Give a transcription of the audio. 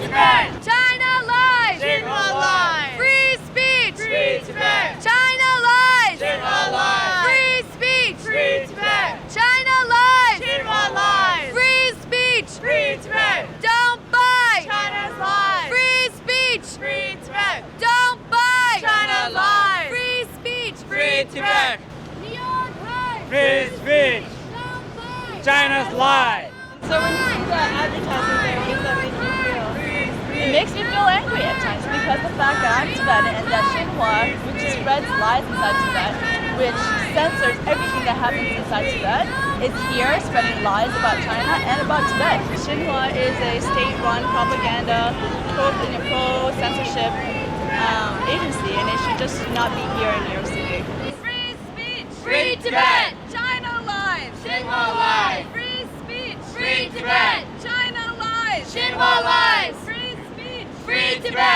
Tibet! China lies! Xinhua lies! Free speech! Free Tibet! China lies! Xinhua lies! Free speech! Free Tibet! China lies! Xinhua lies! Free speech! Free Tibet! Don't buy! China's lies! Free speech! Free Tibet! Don't buy! China's lies! Free speech! Free Tibet! New York Times! Free speech! Don't buy! China's lies! So when you see that advertising there, what does that make you feel? It makes me feel angry at times because the fact that I'm Tibetan and that Xinhua, which spreads lies inside Tibet, which censors everything that happens inside Tibet, is here spreading lies about China and about Tibet. Xinhua is a state-run propaganda, pro-censorship agency, and it should just not be here in New York City. Free speech! Free Tibet! China lies! Xinhua lies! Free speech! Free Tibet! China lies! Xinhua lies! Free speech! Free Tibet!